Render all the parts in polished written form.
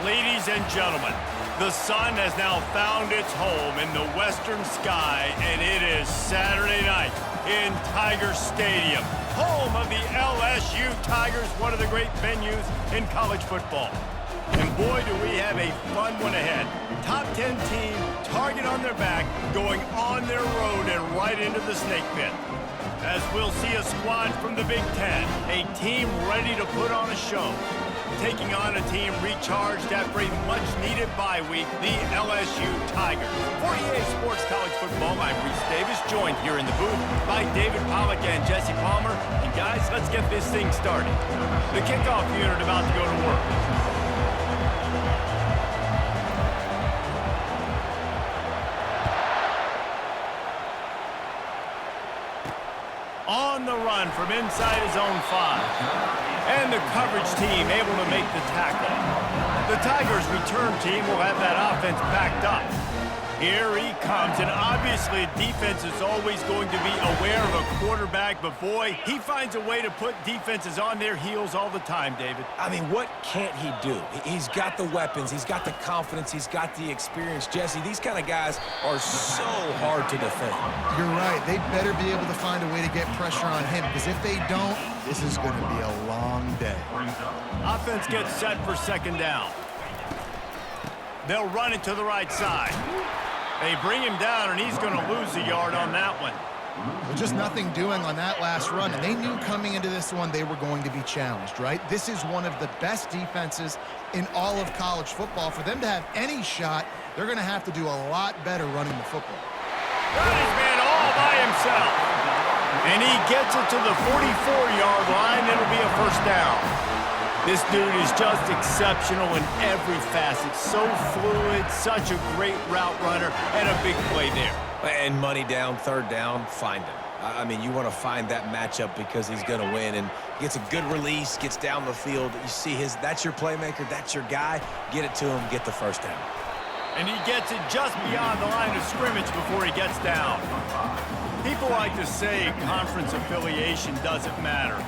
Ladies and gentlemen, the sun has now found its home in the western sky, and it is Saturday night in Tiger Stadium, home of the LSU Tigers, one of the great venues in college football. And boy, do we have a fun one ahead. Top 10 team, target on their back, going on their road and right into the snake pit. As we'll see a squad from the Big Ten, a team ready to put on a show. Taking on a team recharged after a much-needed bye week, the LSU Tigers. For EA Sports College Football, I'm Reese Davis, joined here in the booth by David Pollack and Jesse Palmer. And guys, let's get this thing started. The kickoff unit about to go to work. On the run from inside his own 5. And the coverage team able to make the tackle. The Tigers' return team will have that offense backed up. Here he comes, and obviously defense is always going to be aware of a quarterback, but boy, he finds a way to put defenses on their heels all the time, David. I mean, what can't he do? He's got the weapons, he's got the confidence, he's got the experience. Jesse, these kind of guys are so hard to defend. You're right. They better be able to find a way to get pressure on him, because if they don't, this is going to be a long day. Offense gets set for second down. They'll run it to the right side. They bring him down, and he's going to lose a yard on that one. Well, just nothing doing on that last run, and they knew coming into this one they were going to be challenged, right? This is one of the best defenses in all of college football. For them to have any shot, they're going to have to do a lot better running the football. Got his man all by himself. And he gets it to the 44-yard line. It'll be a first down. This dude is just exceptional in every facet. So fluid, such a great route runner, and a big play there. And money down, third down, find him. I mean, you want to find that matchup because he's going to win, and gets a good release, gets down the field. You see that's your playmaker, that's your guy. Get it to him, get the first down. And he gets it just beyond the line of scrimmage before he gets down. People like to say conference affiliation doesn't matter.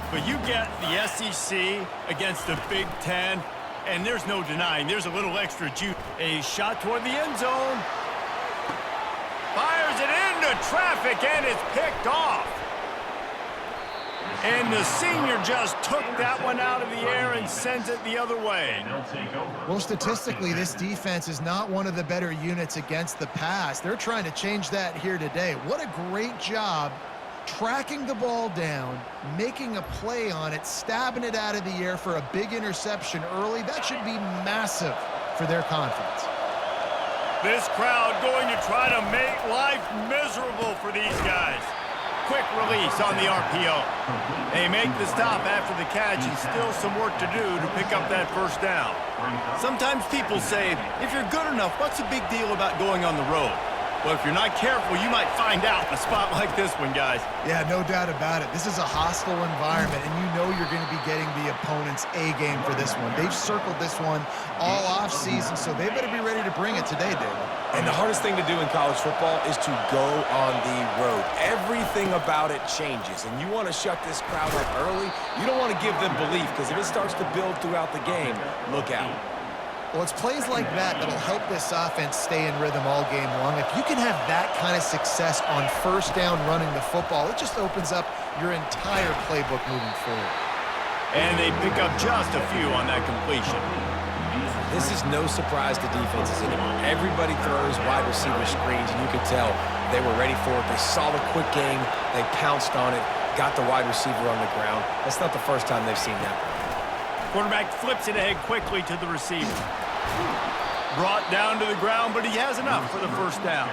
But you get the SEC against the Big Ten, and there's no denying there's a little extra juice. A shot toward the end zone. Fires it into traffic, and it's picked off. And the senior just took that one out of the air and sends it the other way. Well, statistically, this defense is not one of the better units against the pass. They're trying to change that here today. What a great job tracking the ball down, making a play on it, stabbing it out of the air for a big interception early. That should be massive for their confidence. This crowd going to try to make life miserable for these guys. Quick release on the RPO. They make the stop after the catch, and still some work to do to pick up that first down. Sometimes people say, if you're good enough, what's the big deal about going on the road? Well, if you're not careful, you might find out in a spot like this one, guys. Yeah, no doubt about it. This is a hostile environment, and you know you're going to be getting the opponent's A-game for this one. They've circled this one all off-season, so they better be ready to bring it today, David. And the hardest thing to do in college football is to go on the road. Everything about it changes, and you want to shut this crowd up early. You don't want to give them belief, because if it starts to build throughout the game, look out. Well, it's plays like that that'll help this offense stay in rhythm all game long. If you can have that kind of success on first down running the football, it just opens up your entire playbook moving forward. And they pick up just a few on that completion. This is no surprise to defenses anymore. Everybody throws wide receiver screens, and you could tell they were ready for it. They saw the quick game. They pounced on it, got the wide receiver on the ground. That's not the first time they've seen that. Quarterback flips it ahead quickly to the receiver. Brought down to the ground, but he has enough for the first down.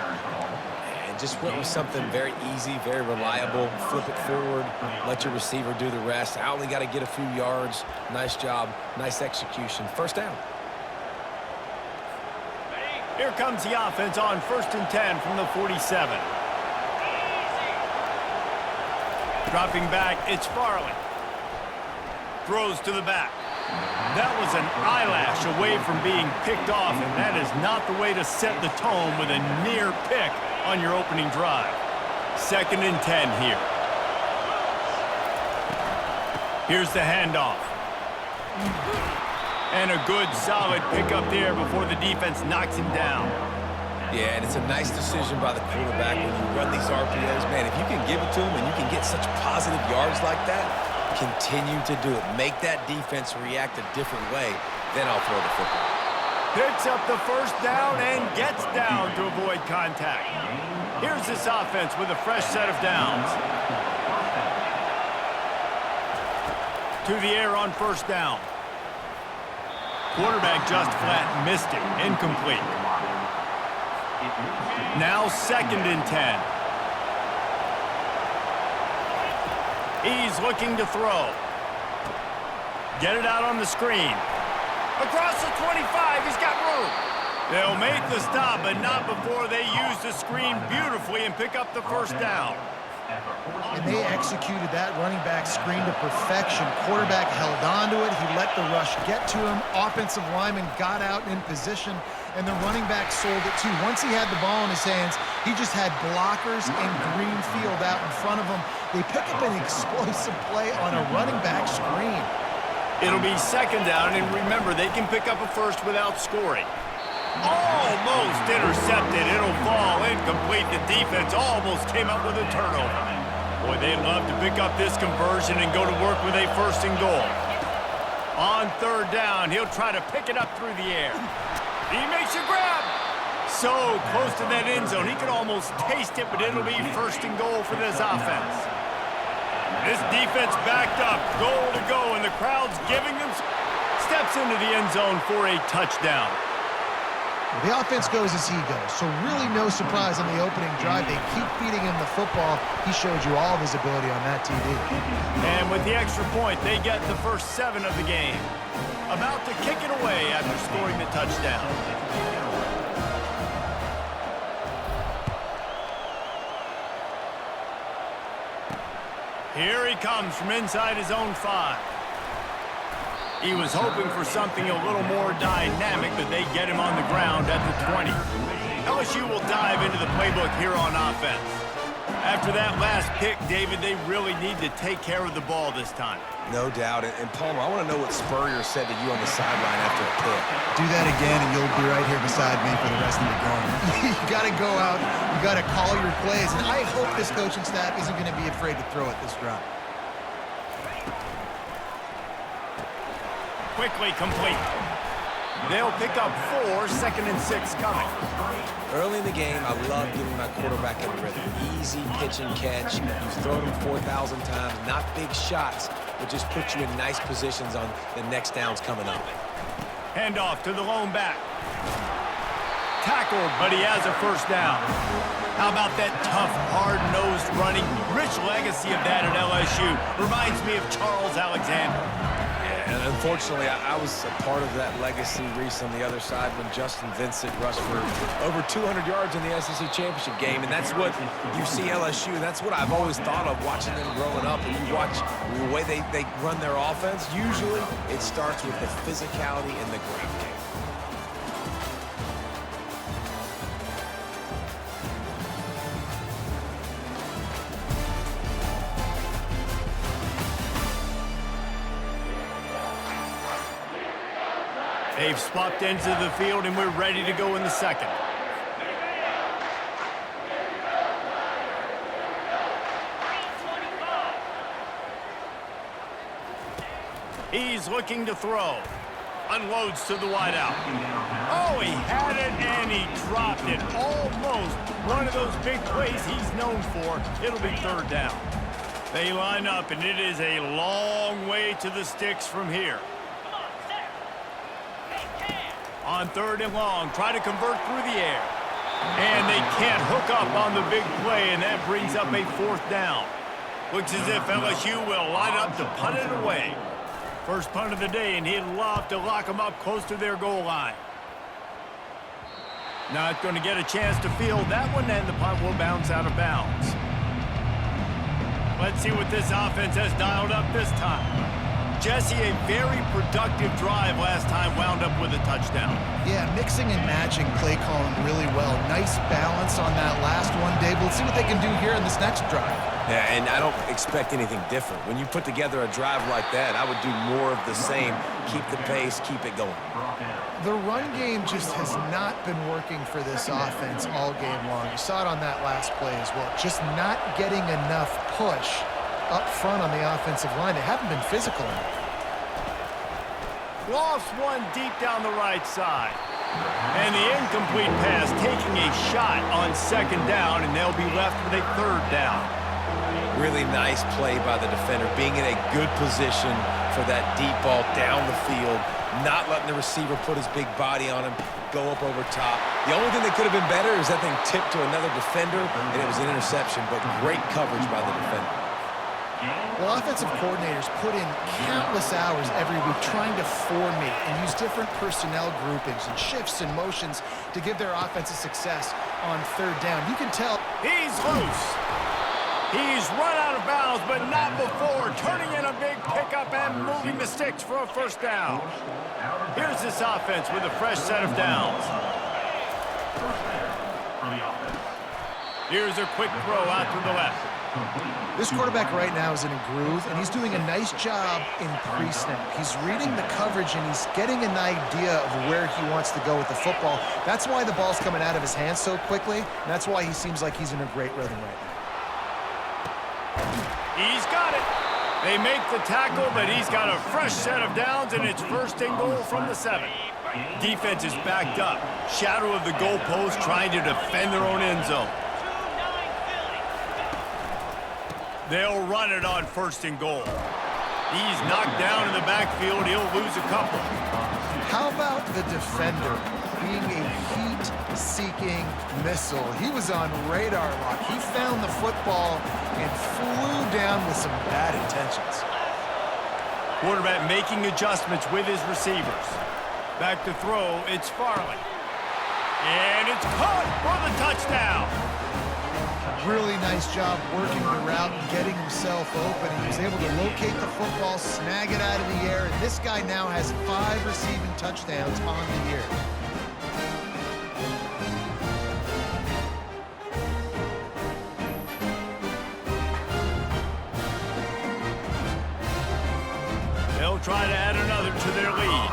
And just went with something very easy, very reliable. Flip it forward, let your receiver do the rest. I only got to get a few yards. Nice job, nice execution. First down. Here comes the offense on 1st and 10 from the 47. Dropping back, it's Farley. Throws to the back. That was an eyelash away from being picked off, and that is not the way to set the tone with a near pick on your opening drive. 2nd and 10 here. Here's the handoff. And a good, solid pickup there before the defense knocks him down. Yeah, and it's a nice decision by the quarterback when you run these RPOs. Man, if you can give it to him and you can get such positive yards like that, continue to do it. Make that defense react a different way, then I'll throw the football. Picks up the first down and gets down to avoid contact. Here's this offense with a fresh set of downs. To the air on first down. Quarterback just flat missed it. Incomplete. Now 2nd and 10. He's looking to throw. Get it out on the screen. Across the 25, he's got room. They'll make the stop, but not before they use the screen beautifully and pick up the first down. And they executed that running back screen to perfection. Quarterback held on to it. He let the rush get to him. Offensive lineman got out in position, and the running back sold it too. Once he had the ball in his hands, he just had blockers and green field out in front of him. They pick up an explosive play on a running back screen. It'll be 2nd down, and remember, they can pick up a first without scoring. Almost intercepted. It'll fall incomplete. The defense almost came up with a turnover. Boy, they love to pick up this conversion and go to work with a 1st and goal. On 3rd down, he'll try to pick it up through the air. He makes a grab. So close to that end zone. He could almost taste it, but it'll be 1st and goal for this offense. This defense backed up, goal to go, and the crowd's giving them steps into the end zone for a touchdown. The offense goes as he goes, so really no surprise on the opening drive. They keep feeding him the football. He showed you all of his ability on that TV. And with the extra point, they get the first 7 of the game. About to kick it away after scoring the touchdown. Here he comes from inside his own 5. He was hoping for something a little more dynamic, but they get him on the ground at the 20. LSU will dive into the playbook here on offense. After that last pick, David, they really need to take care of the ball this time. No doubt. And Palmer, I want to know what Spurrier said to you on the sideline after a pick. Do that again, and you'll be right here beside me for the rest of the game. You got to go out. You got to call your plays. And I hope this coaching staff isn't going to be afraid to throw it this drive. Quickly complete. They'll pick up 4, 2nd and 6 coming. Early in the game, I love getting my quarterback in rhythm. Easy pitch and catch. You've thrown him 4,000 times. Not big shots, but just put you in nice positions on the next downs coming up. Hand off to the lone back. Tackled, but he has a first down. How about that tough, hard-nosed running? Rich legacy of that at LSU. Reminds me of Charles Alexander. And unfortunately, I was a part of that legacy, Reese, on the other side when Justin Vincent rushed for over 200 yards in the SEC championship game. And that's what you see LSU. That's what I've always thought of watching them growing up. And you watch the way they run their offense, usually it starts with the physicality in the ground game. They've swapped ends of the field, and we're ready to go in the 2nd. He's looking to throw. Unloads to the wideout. Oh, he had it, and he dropped it. Almost one of those big plays he's known for. It'll be 3rd down. They line up, and it is a long way to the sticks from here. On 3rd and long, try to convert through the air. And they can't hook up on the big play, and that brings up a 4th down. Looks as if LSU will line up to punt it away. First punt of the day, and he'd love to lock them up close to their goal line. Not going to get a chance to field that one, and the punt will bounce out of bounds. Let's see what this offense has dialed up this time. Jesse, a very productive drive last time, wound up with a touchdown. Yeah, mixing and matching play calling really well. Nice balance on that last one, Dave. Let's see what they can do here in this next drive. Yeah, and I don't expect anything different. When you put together a drive like that, I would do more of the same. Keep the pace, keep it going. The run game just has not been working for this offense all game long. You saw it on that last play as well. Just not getting enough push up front on the offensive line. They haven't been physical enough. Lofts one deep down the right side. And the incomplete pass taking a shot on second down, and they'll be left with a third down. Really nice play by the defender, being in a good position for that deep ball down the field, not letting the receiver put his big body on him, go up over top. The only thing that could have been better is that thing tipped to another defender, and it was an interception, but great coverage by the defender. Well, offensive coordinators put in countless hours every week trying to formate and use different personnel groupings and shifts and motions to give their offensive success on third down. You can tell He's loose. He's run out of bounds, but not before turning in a big pickup and moving the sticks for a first down. Here's this offense with a fresh set of downs. Here's a quick throw out to the left. this quarterback right now is in a groove, and he's doing a nice job in pre-snap. He's reading the coverage, and he's getting an idea of where he wants to go with the football. That's why the ball's coming out of his hands so quickly, and that's why he seems like he's in a great rhythm right now. He's got it. They make the tackle, but he's got a fresh set of downs, and it's first and goal from the 7. Defense is backed up. Shadow of the goalpost trying to defend their own end zone. They'll run it on first and goal. He's knocked down in the backfield. He'll lose a couple. How about the defender being a heat-seeking missile? He was on radar lock. He found the football and flew down with some bad intentions. Quarterback making adjustments with his receivers. Back to throw, it's Farley. And it's caught for the touchdown. Really nice job working the route and getting himself open. He was able to locate the football, snag it out of the air, and this guy now has 5 receiving touchdowns on the year. They'll try to add another to their lead.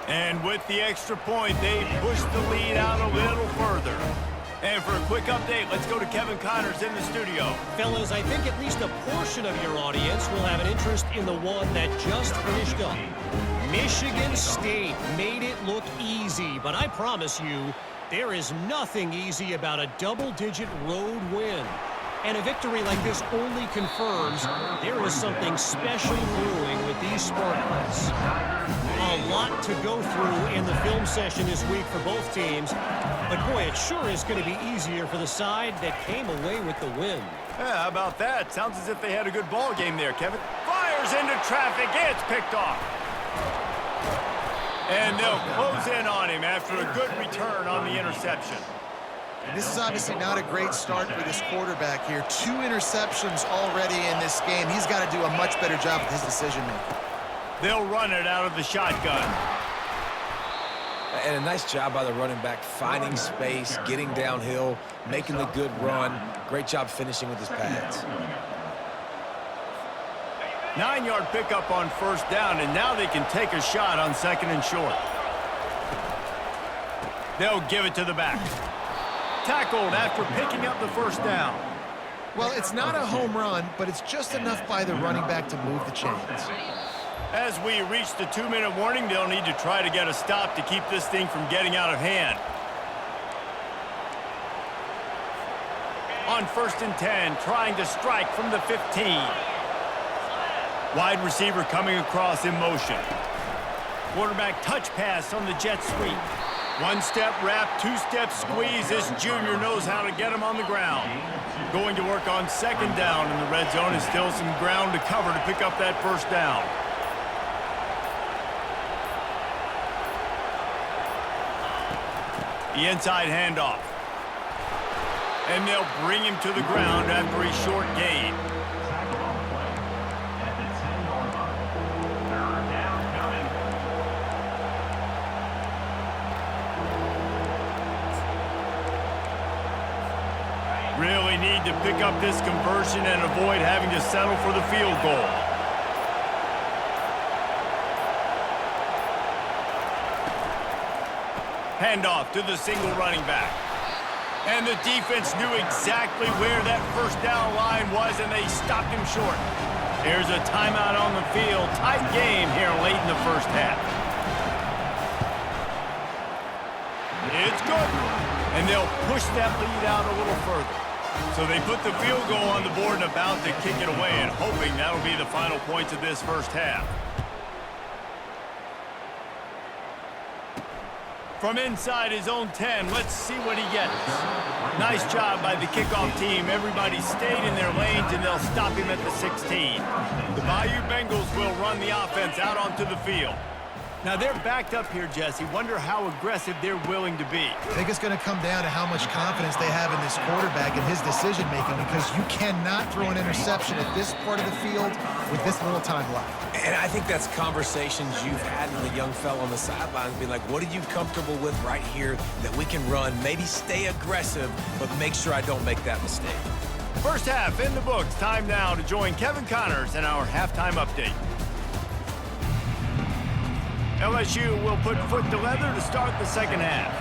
And with the extra point, they push the lead out a little further. And for a quick update, let's go to Kevin Connors in the studio. Fellas, I think at least a portion of your audience will have an interest in the one that just finished up. Michigan State made it look easy, but I promise you, there is nothing easy about a double-digit road win. And a victory like this only confirms there is something special brewing with these Spartans. A lot to go through in the film session this week for both teams. But boy, it sure is going to be easier for the side that came away with the win. Yeah, how about that? Sounds as if they had a good ball game there, Kevin. Fires into traffic. It's picked off. And they'll close in on him after a good return on the interception. This is obviously not a great start for this quarterback here. 2 interceptions already in this game. He's got to do a much better job with his decision-making. They'll run it out of the shotgun. And a nice job by the running back, finding space, getting downhill, making the good run. Great job finishing with his pads. 9-yard pickup on first down, and now they can take a shot on second and short. They'll give it to the back. Tackled after picking up the first down. Well, it's not a home run, but it's just enough by the running back to move the chains. As we reach the 2-minute warning, they'll need to try to get a stop to keep this thing from getting out of hand. On first and 10, trying to strike from the 15. Wide receiver coming across in motion. Quarterback touch pass on the jet sweep. 1-step wrap, 2-step squeeze. This junior knows how to get him on the ground. Going to work on second down in the red zone, and still some ground to cover to pick up that first down. The inside handoff. And they'll bring him to the ground after a short gain. Really need to pick up this conversion and avoid having to settle for the field goal. Handoff to the single running back. And the defense knew exactly where that first down line was, and they stopped him short. There's a timeout on the field. Tight game here late in the first half. It's good. And they'll push that lead out a little further. So they put the field goal on the board and about to kick it away, and hoping that'll be the final points of this first half. From inside his own 10, let's see what he gets. Nice job by the kickoff team. Everybody stayed in their lanes, and they'll stop him at the 16. The Bayou Bengals will run the offense out onto the field. Now they're backed up here, Jesse. Wonder how aggressive they're willing to be. I think it's going to come down to how much confidence they have in this quarterback and his decision-making, because you cannot throw an interception at this part of the field with this little time left. And I think that's conversations you've had with a young fella on the sidelines, being like, what are you comfortable with right here that we can run? Maybe stay aggressive, but make sure I don't make that mistake. First half in the books. Time now to join Kevin Connors in our halftime update. LSU will put foot to leather to start the second half.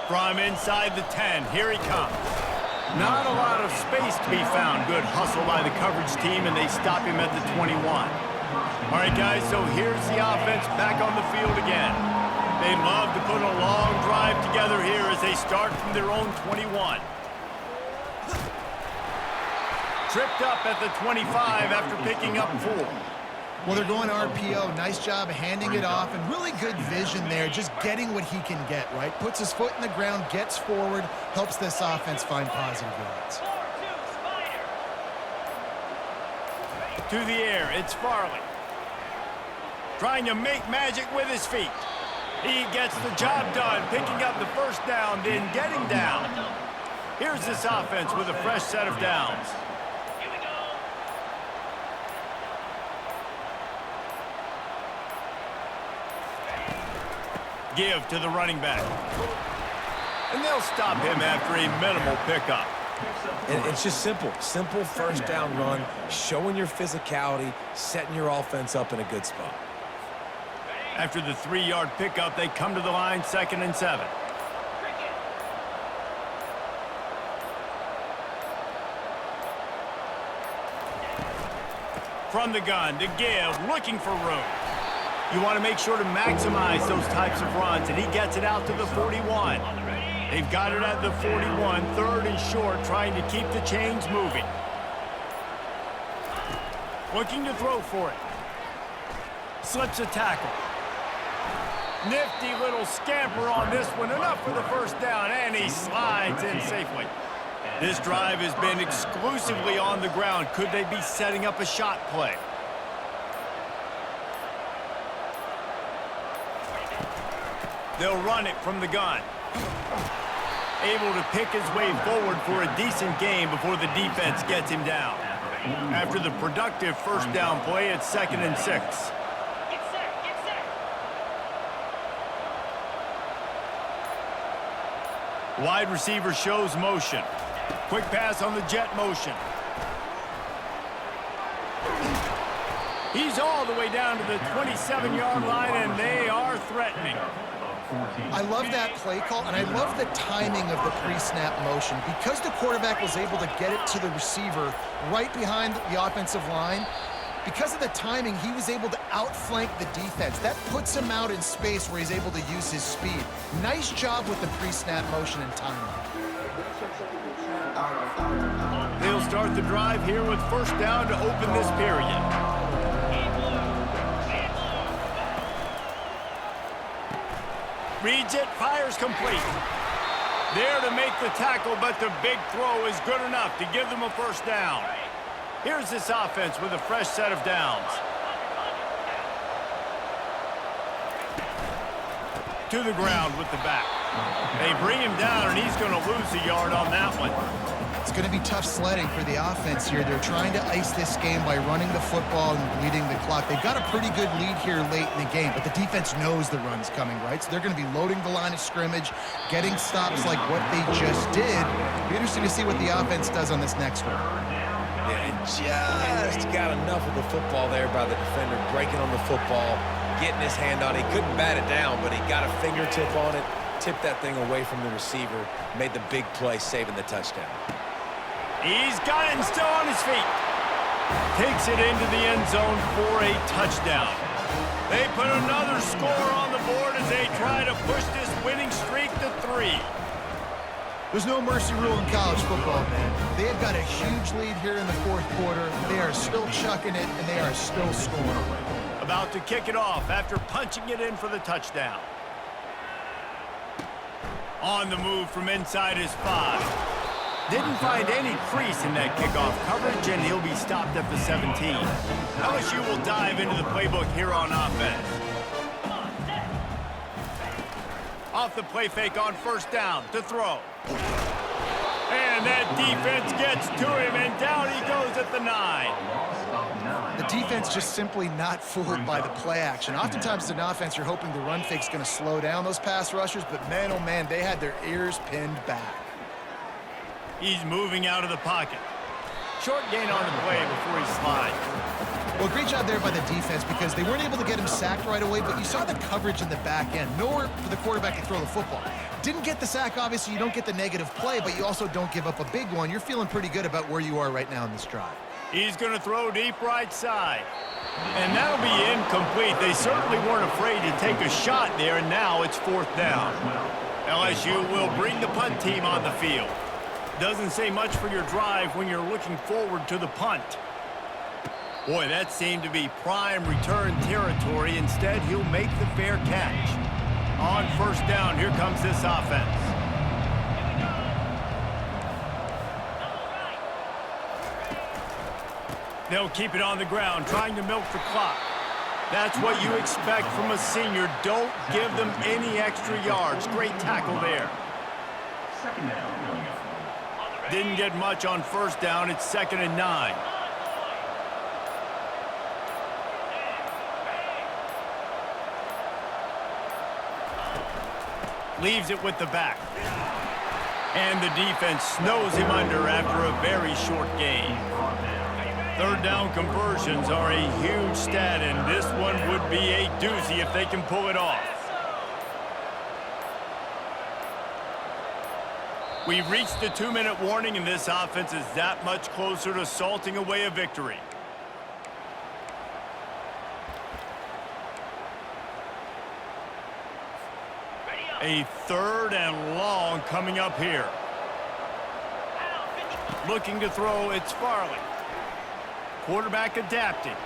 From inside the 10, here he comes. Not a lot of space to be found. Good hustle by the coverage team, and they stop him at the 21. All right, guys, so here's the offense back on the field again. They love to put a long drive together here as they start from their own 21. Tripped up at the 25 after picking up 4. Well, they're going RPO. Nice job handing it off, and really good vision there, just getting what he can get, right? Puts his foot in the ground, gets forward, helps this offense find positive yards. To the air, it's Farley. Trying to make magic with his feet. He gets the job done, picking up the first down, then getting down. Here's this offense with a fresh set of downs. Give to the running back. And they'll stop him after a minimal pickup. And it's just simple. Simple first down run, showing your physicality, setting your offense up in a good spot. After the 3-yard pickup, they come to the line, 2nd and 7. From the gun to give, looking for room. You want to make sure to maximize those types of runs, and he gets it out to the 41. They've got it at the 41, 3rd and short, trying to keep the chains moving. Looking to throw for it. Slips a tackle. Nifty little scamper on this one, enough for the first down, and he slides in safely. This drive has been exclusively on the ground. Could they be setting up a shot play? They'll run it from the gun. Able to pick his way forward for a decent gain before the defense gets him down. After the productive first down play, it's 2nd and 6. Wide receiver shows motion. Quick pass on the jet motion. He's all the way down to the 27-yard line, and they are threatening. I love that play call, and I love the timing of the pre-snap motion. Because the quarterback was able to get it to the receiver right behind the offensive line, because of the timing, he was able to outflank the defense. That puts him out in space where he's able to use his speed. Nice job with the pre-snap motion and timing. They'll start the drive here with first down to open this period. Reads it, fires complete. There to make the tackle, but the big throw is good enough to give them a first down. Here's this offense with a fresh set of downs. To the ground with the back. They bring him down, and he's going to lose a yard on that one. It's going to be tough sledding for the offense here. They're trying to ice this game by running the football and bleeding the clock. They've got a pretty good lead here late in the game, but the defense knows the run's coming, right? So they're going to be loading the line of scrimmage, getting stops like what they just did. It'll be interesting to see what the offense does on this next one. Yeah, and just got enough of the football there by the defender, breaking on the football, getting his hand on it. He couldn't bat it down, but he got a fingertip on it, tipped that thing away from the receiver, made the big play, saving the touchdown. He's got it and still on his feet. Takes it into the end zone for a touchdown. They put another score on the board as they try to push this winning streak to 3. There's no mercy rule in college football, man. They have got a huge lead here in the fourth quarter. They are still chucking it, and they are still scoring. About to kick it off after punching it in for the touchdown. On the move from inside his 5. Didn't find any crease in that kickoff coverage, and he'll be stopped at the 17. LSU will dive into the playbook here on offense. Off the play fake on first down to throw. And that defense gets to him, and down he goes at the 9. The defense just simply not fooled by the play action. Oftentimes as an offense, you're hoping the run fake's going to slow down those pass rushers, but man, oh man, they had their ears pinned back. He's moving out of the pocket. Short gain on the play before he slides. Well, great job there by the defense because they weren't able to get him sacked right away, but you saw the coverage in the back end. Nowhere for the quarterback to throw the football. Didn't get the sack, obviously. You don't get the negative play, but you also don't give up a big one. You're feeling pretty good about where you are right now in this drive. He's going to throw deep right side. And that'll be incomplete. They certainly weren't afraid to take a shot there, and now it's fourth down. LSU will bring the punt team on the field. Doesn't say much for your drive when you're looking forward to the punt. Boy, that seemed to be prime return territory. Instead, he'll make the fair catch. On first down, here comes this offense. They'll keep it on the ground, trying to milk the clock. That's what you expect from a senior. Don't give them any extra yards. Great tackle there. Didn't get much on first down. It's 2nd and 9. Leaves it with the back. And the defense snows him under after a very short gain. Third down conversions are a huge stat, and this one would be a doozy if they can pull it off. We've reached the 2-minute warning, and this offense is that much closer to salting away a victory. A 3rd and long coming up here. Looking to throw, it's Farley. Quarterback adapting.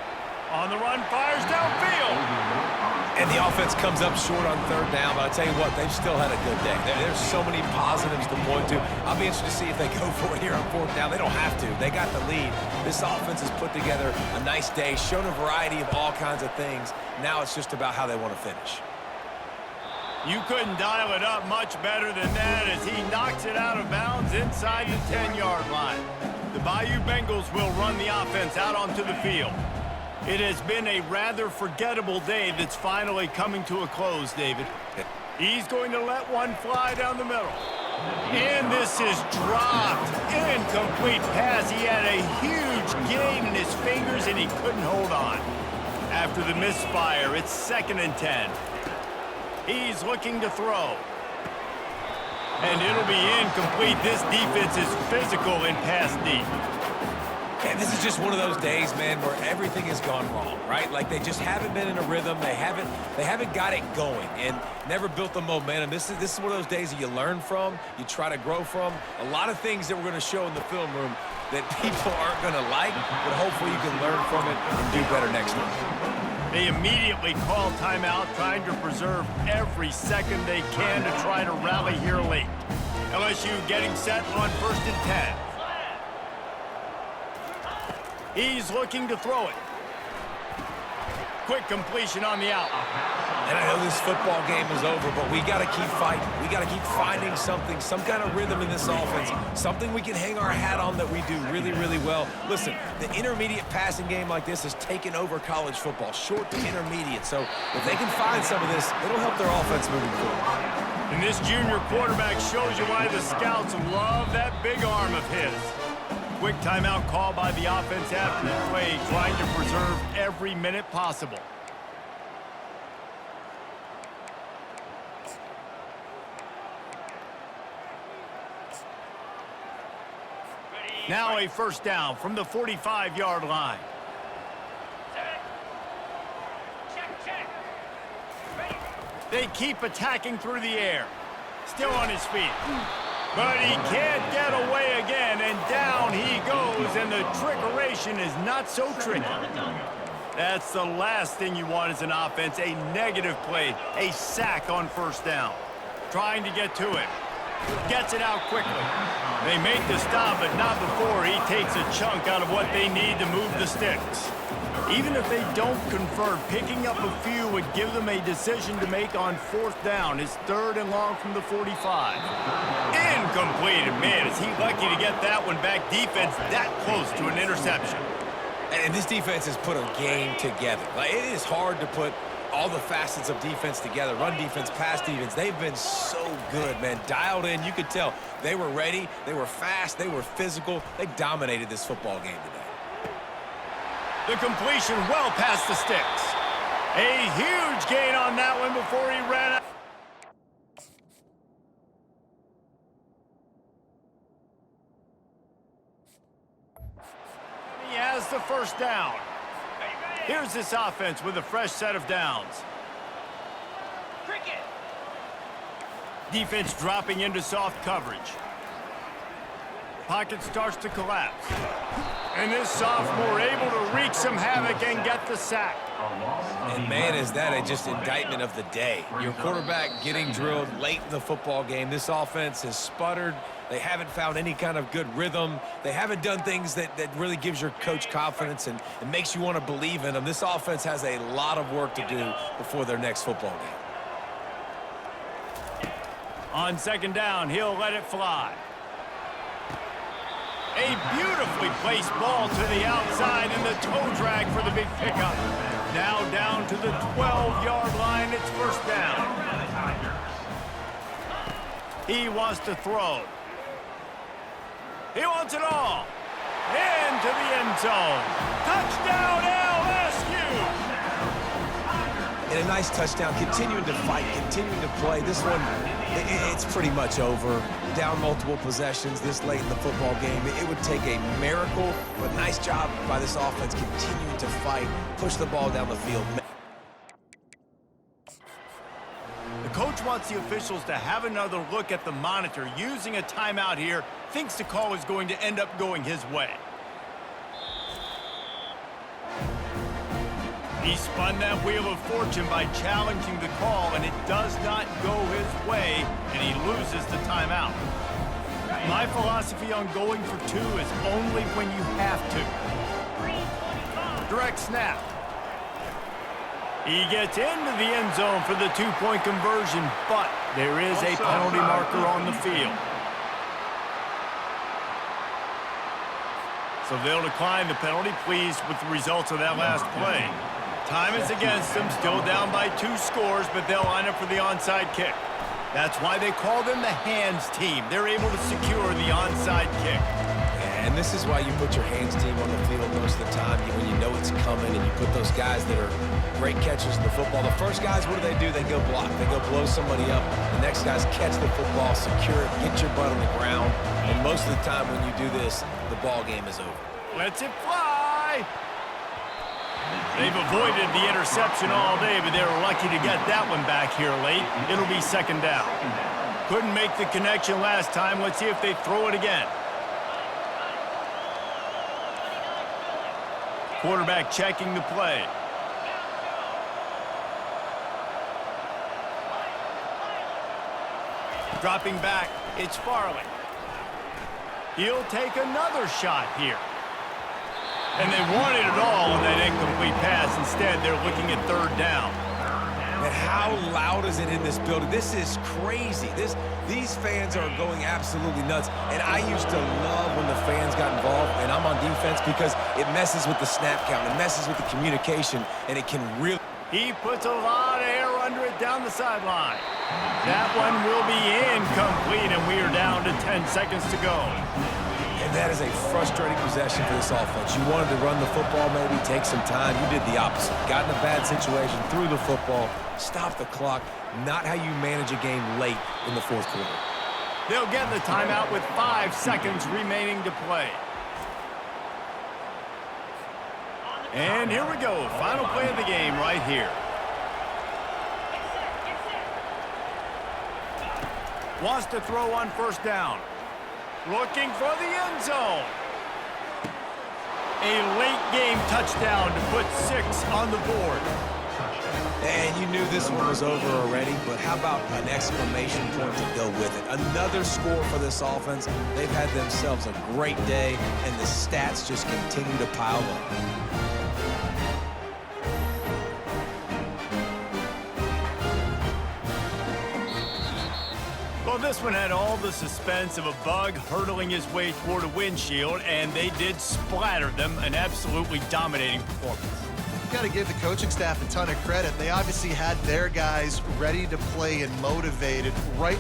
On the run, fires downfield. And the offense comes up short on 3rd down, but I'll tell you what, they've still had a good day. There's so many positives to point to. I'll be interested to see if they go for it here on 4th down. They don't have to. They got the lead. This offense has put together a nice day, shown a variety of all kinds of things. Now it's just about how they want to finish. You couldn't dial it up much better than that as he knocks it out of bounds inside the 10-yard line. The Bayou Bengals will run the offense out onto the field. It has been a rather forgettable day that's finally coming to a close, David. He's going to let one fly down the middle. And this is dropped. Incomplete pass. He had a huge gain in his fingers, and he couldn't hold on. After the misfire, it's 2nd and 10. He's looking to throw. And it'll be incomplete. This defense is physical in pass deep. And this is just one of those days, man, where everything has gone wrong, right? Like they just haven't been in a rhythm. They haven't got it going and never built the momentum. This is one of those days that you learn from, you try to grow from. A lot of things that we're going to show in the film room that people aren't going to like, but hopefully you can learn from it and do better next time. They immediately call timeout, trying to preserve every second they can to try to rally here late. LSU getting set on 1st and 10. He's looking to throw it. Quick completion on the out. And I know this football game is over, but we got to keep fighting. We got to keep finding something, some kind of rhythm in this offense, something we can hang our hat on that we do really, really well. Listen, the intermediate passing game like this has taken over college football, short to intermediate. So if they can find some of this, it'll help their offense moving forward. And this junior quarterback shows you why the scouts love that big arm of his. Quick timeout call by the offense after the play, trying to preserve every minute possible. Now a first down from the 45-yard line. They keep attacking through the air. Still on his feet. But he can't get away again, and down he goes, and the trickeration is not so tricky. That's the last thing you want as an offense, a negative play, a sack on first down. Trying to get to it. Gets it out quickly. They make the stop, but not before he takes a chunk out of what they need to move the sticks. Even if they don't convert, picking up a few would give them a decision to make on fourth down. It's 3rd and long from the 45. Incomplete. And man, is he lucky to get that one back. Defense that close to an interception. And this defense has put a game together. Like, it is hard to put all the facets of defense together. Run defense, pass defense. They've been so good, man. Dialed in. You could tell they were ready. They were fast. They were physical. They dominated this football game today. The completion well past the sticks. A huge gain on that one before he ran out. He has the first down. Here's this offense with a fresh set of downs. Defense dropping into soft coverage. Pocket starts to collapse. And this sophomore able to wreak some havoc and get the sack. And man, is that a just indictment of the day. Your quarterback getting drilled late in the football game. This offense has sputtered. They haven't found any kind of good rhythm. They haven't done things that really gives your coach confidence and it makes you want to believe in them. This offense has a lot of work to do before their next football game. On second down, he'll let it fly. A beautifully placed ball to the outside and the toe drag for the big pickup. Now down to the 12-yard line. It's first down. He wants to throw. He wants it all. Into the end zone. Touchdown, LSU! And a nice touchdown, continuing to fight, continuing to play. This one, it's pretty much over. Down multiple possessions this late in the football game. It would take a miracle, but nice job by this offense continuing to fight, push the ball down the field. The coach wants the officials to have another look at the monitor. Using a timeout here, thinks the call is going to end up going his way. He spun that wheel of fortune by challenging the call, and it does not go his way, and he loses the timeout. My philosophy on going for two is only when you have to. Direct snap. He gets into the end zone for the two-point conversion, but there is a penalty marker on the field. So they'll decline the penalty, pleased with the results of that last play. Time is against them, still down by 2 scores, but they'll line up for the onside kick. That's why they call them the hands team. They're able to secure the onside kick. And this is why you put your hands team on the field most of the time when you know it's coming, and you put those guys that are great catchers in the football. The first guys, what do? They go block. They go blow somebody up. The next guys catch the football, secure it, get your butt on the ground. And most of the time when you do this, the ball game is over. Lets it fly. They've avoided the interception all day, but they were lucky to get that one back here late. It'll be second down. Couldn't make the connection last time. Let's see if they throw it again. Quarterback checking the play. Dropping back, it's Farley. He'll take another shot here. And they wanted it all on that incomplete pass. Instead, they're looking at third down. And how loud is it in this building? This is crazy. These fans are going absolutely nuts. And I used to love when the fans got involved, and I'm on defense because it messes with the snap count. It messes with the communication, and it can really... He puts a lot of air under it down the sideline. That one will be incomplete, and we are down to 10 seconds to go. And that is a frustrating possession for this offense. You wanted to run the football, maybe take some time. You did the opposite. Got in a bad situation, threw the football, stopped the clock. Not how you manage a game late in the fourth quarter. They'll get the timeout with 5 seconds remaining to play. And here we go. Final play of the game right here. Wants to throw on first down. Looking for the end zone. A late game touchdown to put 6 on the board. And you knew this one was over already, but how about an exclamation point to go with it? Another score for this offense. They've had themselves a great day, and the stats just continue to pile up. Well, this one had all the suspense of a bug hurtling his way toward a windshield, and they did splatter them. An absolutely dominating performance. You got to give the coaching staff a ton of credit. They obviously had their guys ready to play and motivated right